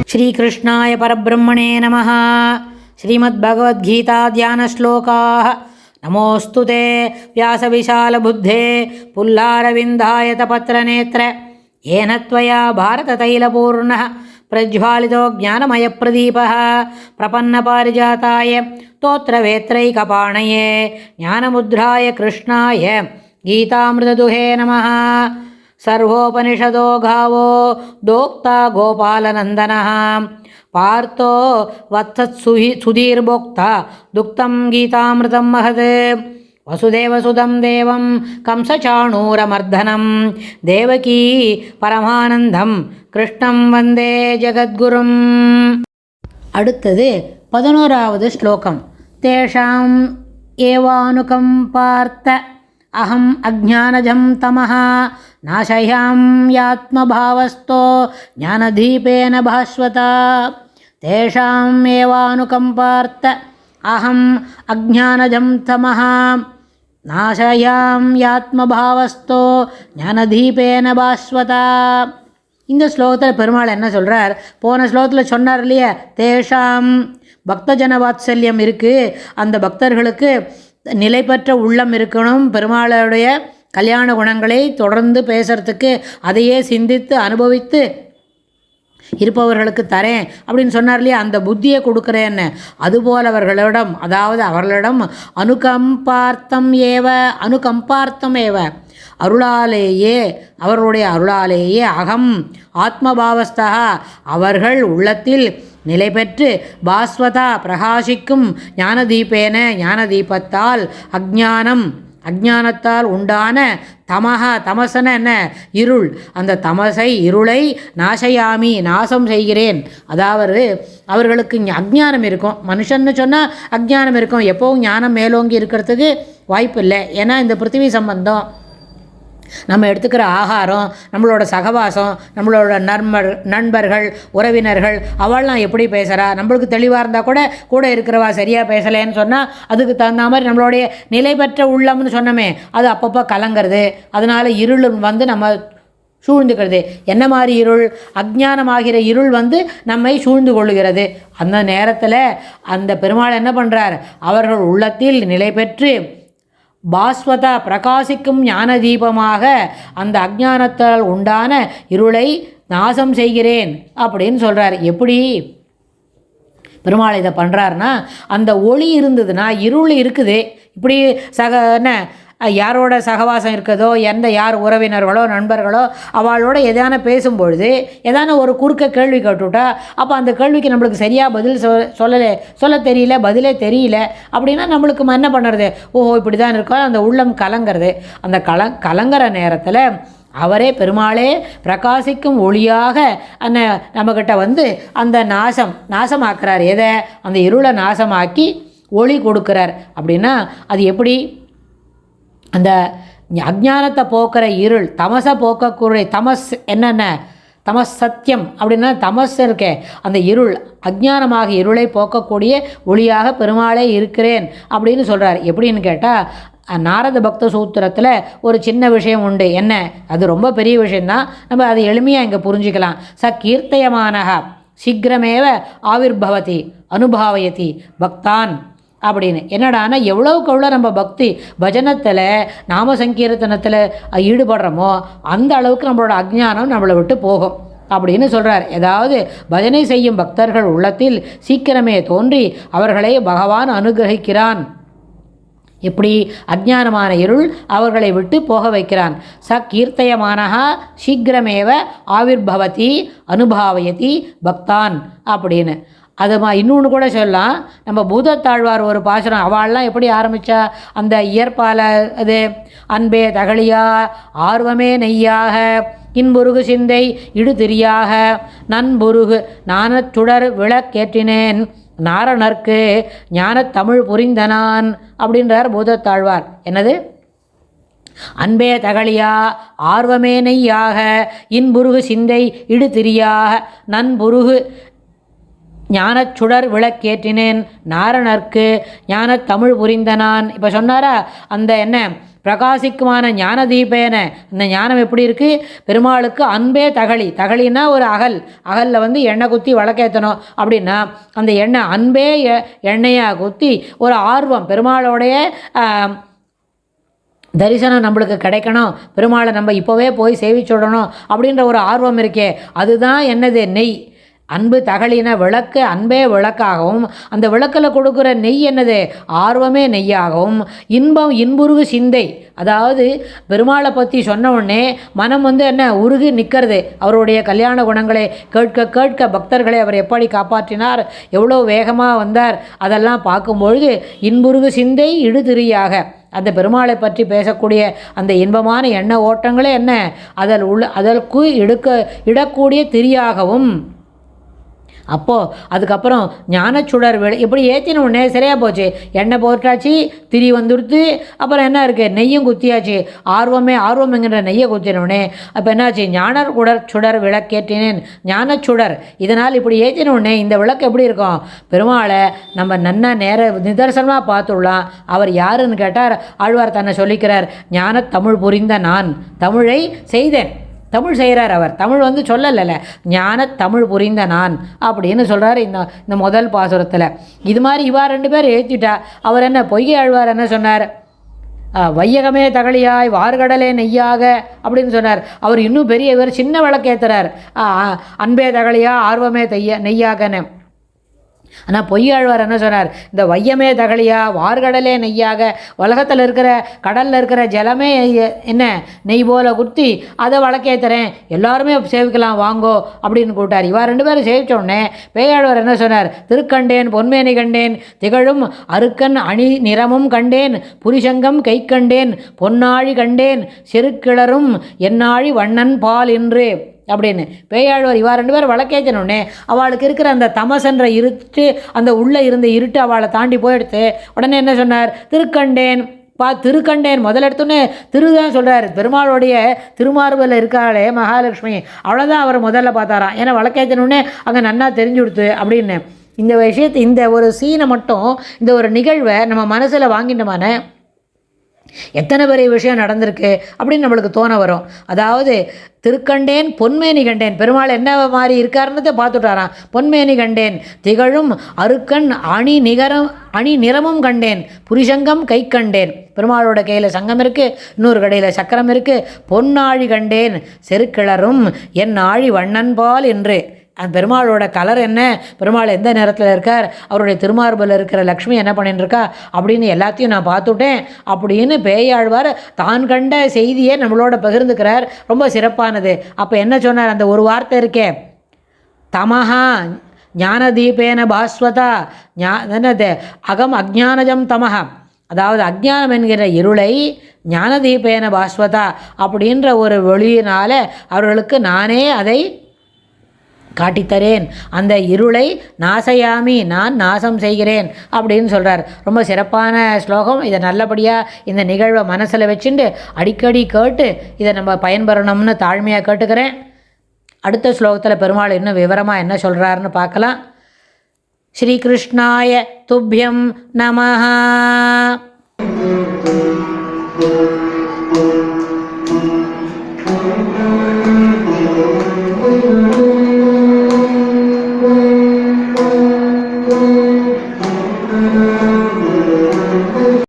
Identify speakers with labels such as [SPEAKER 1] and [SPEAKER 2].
[SPEAKER 1] श्रीकृष्णाय परब्रह्मणे नमः। श्रीमद्भगवद्गीता ध्यानश्लोकाः। नमोऽस्तु ते व्यासविशालबुद्धे पुल्लारविन्दायतपत्रनेत्र येन त्वया भारततैलपूर्णः प्रज्वालितो ज्ञानमयप्रदीपः प्रपन्नपारिजाताय स्तोत्रवेत्रैकपाणये ज्ञानमुद्राय कृष्णाय गीतामृतदुहे नमः। सर्वोपनिषदो गावो दोक्ता गोपालनन्दनः पार्थो वत्सत्सुधीर्भोक्ता दुक्तं गीतामृतं महत्। वसुदेवसुतं देवं कंसचाणूरमर्दनं देवकी परमानन्दं कृष्णं वन्दे जगद्गुरुम्। அடுத்தது 11வது ஸ்லோகம். தேஷாம் ஏவானுகம்பார்த்த அஹம் அஜ்ஞானஜம் தமஹ நாசயாம்யாத்மபாவஸ்தோ ஞானதீபேன பாஸ்வதா. தேஷாம் ஏவானுகம்பார்த்த அஹம் அஜ்ஞானஜம் தமஹ நாசயாம்யாத்மபாவஸ்தோ ஞானதீபேன பாஸ்வதா. இந்த ஸ்லோகத்தில் பெருமாள் என்ன சொல்கிறார்? போன ஸ்லோகத்தில் சொன்னார் இல்லையா, தேஷாம் பக்தஜன வாத்சல்யம் இருக்குது, அந்த பக்தர்களுக்கு நிலை பெற்ற உள்ளம் இருக்கணும், பெருமாளுடைய கல்யாண குணங்களை தொடர்ந்து பேசுகிறதுக்கு அதையே சிந்தித்து அனுபவித்து இருப்பவர்களுக்கு தரேன் அப்படின்னு சொன்னார் இல்லையா, அந்த புத்தியை கொடுக்குறேன்னு. அதுபோல் அவர்களிடம், அதாவது அவர்களிடம் அனுகம்பார்த்தம் ஏவ அருளாலேயே, அவர்களுடைய அருளாலேயே அகம் ஆத்மபாவஸ்தா, அவர்கள் உள்ளத்தில் நிலை பெற்று பாஸ்வதா பிரகாசிக்கும் ஞானதீபேன, ஞானதீபத்தால் அஜ்ஞானத்தால் உண்டான தமசன என்ன இருள், அந்த இருளை நாசயாமி நாசம் செய்கிறேன். அதாவது அவர்களுக்கு அஜ்ஞானம் இருக்கும், மனுஷன்னு சொன்னால் அஜ்ஞானம் இருக்கும், எப்போவும் ஞானம் மேலோங்கி இருக்கிறதுக்கு வாய்ப்பு இல்லை. ஏன்னா இந்த பிருத்திவி சம்பந்தம், நம்ம எடுத்துக்கிற ஆகாரம், நம்மளோட சகவாசம், நம்மளோட நண்பர்கள் உறவினர்கள் அவள்லாம் எப்படி பேசுகிறா, நம்மளுக்கு தெளிவாக இருந்தால் கூட இருக்கிறவா சரியாக பேசலேன்னு சொன்னால் அதுக்கு தகுந்த மாதிரி நம்மளுடைய நிலை பெற்ற உள்ளம்னு சொன்னோமே அது அப்பப்போ கலங்கிறது. அதனால் இருள் நம்ம சூழ்ந்துக்கிறது. என்ன மாதிரி இருள்? அஜ்ஞானமாகிற இருள் நம்மை சூழ்ந்து கொள்ளுகிறது. அந்த நேரத்தில் அந்த பெருமாள் என்ன பண்ணுறார்? அவர்கள் உள்ளத்தில் நிலை பெற்று பாஸ்வதா பிரகாசிக்கும் ஞான தீபமாக அந்த அஜ்ஞானத்தால் உண்டான இருளை நாசம் செய்கிறேன் அப்படின்னு சொல்கிறார். எப்படி பெருமாள் இதை பண்ணுறாருன்னா, அந்த ஒளி இருந்ததுன்னா இருள் இருக்குது, இப்படி யாரோட சகவாசம் இருக்குதோ, யார் உறவினர்களோ நண்பர்களோ அவளோட எதான பேசும்பொழுது எதான ஒரு குறுக்க கேள்வி கேட்டுவிட்டா, அப்போ அந்த கேள்விக்கு நம்மளுக்கு சரியாக பதில் சொல்ல தெரியல, பதிலே தெரியல அப்படின்னா நம்மளுக்கு என்ன பண்ணுறது? ஓஹோ இப்படி தான் இருக்கோ, அந்த உள்ளம் கலங்கிறது. அந்த கலங்கிற நேரத்தில் அவரே பெருமாளே பிரகாசிக்கும் ஒளியாக நம்மக்கிட்ட அந்த நாசமாக்குறார். எதை? அந்த இருளை நாசமாக்கி ஒளி கொடுக்குறார். அப்படின்னா அது எப்படி? அந்த அஜ்ஞானத்தை போக்குற இருள், தமசை போக்கக்கூடிய தமஸ் என்னென்ன? தமஸ் சத்தியம் அப்படின்னா தமஸ் இருக்கே, அந்த இருள் அஜ்ஞானமாக இருளை போக்கக்கூடிய ஒளியாக பெருமாளே இருக்கிறேன் அப்படின்னு சொல்கிறார். எப்படின்னு கேட்டால், நாரத பக்த சூத்திரத்தில் ஒரு சின்ன விஷயம் உண்டு. என்ன அது? ரொம்ப பெரிய விஷயந்தான், நம்ம அதை எளிமையாக இங்கே புரிஞ்சுக்கலாம். கீர்த்தயமானக சீக்கிரமேவ ஆவிர்பவதி அனுபாவயதி பக்தான் அப்படின்னு. என்னடானா எவ்வளவுக்கு எவ்வளோ நம்ம பக்தி பஜனத்தில் நாம சங்கீர்த்தனத்தில் ஈடுபடுறோமோ அந்த அளவுக்கு நம்மளோட அஜ்ஞானம் நம்மளை விட்டு போகும் அப்படின்னு சொல்கிறார். ஏதாவது பஜனை செய்யும் பக்தர்கள் உள்ளத்தில் சீக்கிரமே தோன்றி அவர்களை பகவான் அனுகிரகிக்கிறான். எப்படி? அஜ்ஞானமான இருள் அவர்களை விட்டு போக வைக்கிறான். கீர்த்தயமானஹா சீக்கிரமேவ ஆவிர்பவதி அனுபாவயதி பக்தான் அப்படின்னு. அது இன்னொன்று கூட சொல்லலாம். நம்ம பூதத்தாழ்வார் ஒரு பாசுரம், அவள்லாம் எப்படி ஆரம்பித்தா? அந்த இயற்பால அது அன்பே தகழியா ஆர்வமே நெய்யாக இன்புருகு சிந்தை இடுதிரியாக நன்புருகு நாணச்சுடர் விளக்கேற்றினேன் நாரணர்க்கு ஞான தமிழ் புரிந்தனான் அப்படின்றார் பூதத்தாழ்வார். என்னது? அன்பே தகழியா ஆர்வமே நெய்யாக இன்புருகு சிந்தை இடுதிரியாக நன்புருகு ஞானச்சுடர் விளக்கேற்றினேன் நாரணர்க்கு ஞான தமிழ் புரிந்தனான். இப்போ சொன்னாரா, அந்த பிரகாசிக்குமான ஞான தீபேன, இந்த ஞானம் எப்படி இருக்குது? பெருமாளுக்கு அன்பே தகளி. தகளின்னா ஒரு அகலில் வந்து எண்ணெய் குத்தி விளக்கேற்றணும் அப்படின்னா அந்த எண்ணெய் அன்பே எண்ணெயாக குத்தி ஒரு ஆர்வம், பெருமாளோடைய தரிசனம் நம்மளுக்கு கிடைக்கணும், பெருமாளை நம்ம இப்போவே போய் சேவிச்சுடணும் அப்படின்ற ஒரு ஆர்வம் இருக்கே, அதுதான் என்னது? நெய். அன்பு தகளின விளக்கு, அன்பே விளக்காகவும் அந்த விளக்கில் கொடுக்குற நெய் என்னது? ஆர்வமே நெய்யாகவும் இன்பம் இன்புருகு சிந்தை. அதாவது பெருமாளை பற்றி சொன்ன உடனே மனம் வந்து என்ன உருகி நிற்கிறது. அவருடைய கல்யாண குணங்களை கேட்க கேட்க பக்தர்களை அவர் எப்படி காப்பாற்றினார், எவ்வளோ வேகமாக வந்தார், அதெல்லாம் பார்க்கும்பொழுது இன்புருகு சிந்தை இடுதிரியாக அந்த பெருமாளை பற்றி பேசக்கூடிய அந்த இன்பமான எண்ண ஓட்டங்களே என்ன அதற்கு இடக்கூடிய திரியாகவும். அப்போது அதுக்கப்புறம் ஞானச்சுடர் இப்படி ஏற்றின உடனே சரியாக போச்சு. எண்ணெய் போட்டாச்சு, திரி வந்துடுத்து, அப்புறம் என்ன இருக்குது? நெய்யும் குத்தியாச்சு. ஆர்வம்ங்கிற நெய்யை குத்தினோடனே அப்போ என்னாச்சு? சுடர் விளக்கேற்றினேன். ஞானச்சுடர் இதனால் இப்படி ஏற்றின உடனே இந்த விளக்கு எப்படி இருக்கும்? பெருமாளை நம்ம நன்னா நிதர்சனமாக பார்த்துடலாம். அவர் யாருன்னு கேட்டார், ஆழ்வார் தன்னை சொல்லிக்கிறார், ஞான தமிழ் புரிந்த நான் தமிழை செய்தேன். தமிழ் செய்கிறார் அவர், தமிழ் வந்து சொல்லலை, ஞான தமிழ் புரிந்த நான் அப்படின்னு சொல்கிறார் இந்த முதல் பாசுரத்தில். இது மாதிரி இவா 2 பேர் ஏற்றிட்டா. அவர் என்ன பொய்கை ஆழ்வார் என்ன சொன்னார்? வையகமே தகளியாய் வார்கடலே நெய்யாக அப்படின்னு சொன்னார். அவர் இன்னும் பெரிய இவர் சின்ன விளக்கேற்றுறார், அன்பே தகளியா ஆர்வமே நெய்யாகன்னு. ஆனால் பொய்யாழ்வார் என்ன சொன்னார்? இந்த வையமே தகளியா வார்கடலே நெய்யாக, உலகத்தில் இருக்கிற கடலில் இருக்கிற ஜலமே என்ன நெய் போல குத்தி அதை வழக்கேற்றுறேன், எல்லாருமே சேவிக்கலாம் வாங்கோ அப்படின்னு கூட்டார். இவா 2 பேரும் சேவிச்சோடனே பேயாழ்வார் என்ன சொன்னார்? திருக்கண்டேன் பொன்மேனி கண்டேன், திகழும் அருக்கன் அணி நிறமும் கண்டேன், புரிசங்கம் கை கண்டேன், பொன்னாழி கண்டேன், செருக்கிளரும் என்னாழி வண்ணன் பால் என்று அப்படின்னு பேயாழ்வார் இவா 2 பேர் வழக்கேற்றனோடனே அவளுக்கு இருக்கிற அந்த தமசன்ற இருட்டு, அந்த உள்ளே இருந்த இருட்டு அவளை தாண்டி போயிடுத்து. உடனே என்ன சொன்னார்? திருக்கண்டேன் முதல்ல எடுத்தோன்னே திருதான் சொல்கிறார். பெருமாளுடைய திருமார்பில் இருக்காளே மகாலட்சுமி, அவ்வளோதான் அவர் முதல்ல பார்த்தாராம். ஏன்னா வழக்கேற்றனோடனே அங்கே நன்னா தெரிஞ்சு கொடுத்து அப்படின்னு. இந்த விஷயத்தை, இந்த ஒரு சீனை மட்டும், இந்த ஒரு நிகழ்வை நம்ம மனசில் வாங்கிட்டோமான எத்தனை பெரிய விஷயம் நடந்திருக்கு அப்படின்னு நம்மளுக்கு தோண வரும். அதாவது திருக்கண்டேன் பொன்மேனி கண்டேன், பெருமாள் என்ன மாதிரி இருக்காருன்றதை பார்த்துட்டாராம். பொன்மேனி கண்டேன், திகழும் அருக்கன் அணி நிறமும் கண்டேன், புரிசங்கம் கை கண்டேன், பெருமாளோட கையில் சங்கம் இருக்குது, இன்னொரு கடையில் சக்கரம் இருக்குது, பொன்னாழி கண்டேன், செருக்கிளரும் என் ஆழி வண்ணன்பால் என்று. அந்த பெருமாளோட கலர் என்ன, பெருமாள் எந்த நேரத்தில் இருக்கார், அவருடைய திருமார்பில் இருக்கிற லக்ஷ்மி என்ன பண்ணிட்டு இருக்கா அப்படின்னு எல்லாத்தையும் நான் பார்த்துட்டேன் அப்படின்னு பேயாழ்வார் தான் கண்ட செய்தியை நம்மளோட பகிர்ந்துக்கிறார். ரொம்ப சிறப்பானது. அப்போ என்ன சொன்னார்? அந்த ஒரு வார்த்தை இருக்கே, தமஹா ஞானதீபேன பாஸ்வதா என்னது அகம் அஜ்ஞானஜம் தமஹா, அதாவது அஜ்ஞானம் என்கிற இருளை ஞானதீபேன பாஸ்வதா அப்படின்ற ஒரு ஒளியினால் அவர்களுக்கு நானே அதை காட்டித்தரேன், அந்த இருளை நாசயாமி நான் நாசம் செய்கிறேன் அப்படின்னு சொல்கிறார். ரொம்ப சிறப்பான ஸ்லோகம். இதை நல்லபடியாக இந்த நிகழ்வை மனசில் வச்சுட்டு அடிக்கடி கேட்டு இதை நம்ம பயன்பெறணும்னு தாழ்மையாக கேட்டுக்கிறேன். அடுத்த ஸ்லோகத்தில் பெருமாள் இன்னும் விவரமாக என்ன சொல்கிறாருன்னு பார்க்கலாம். ஸ்ரீகிருஷ்ணாய துப்யம் நமஹ.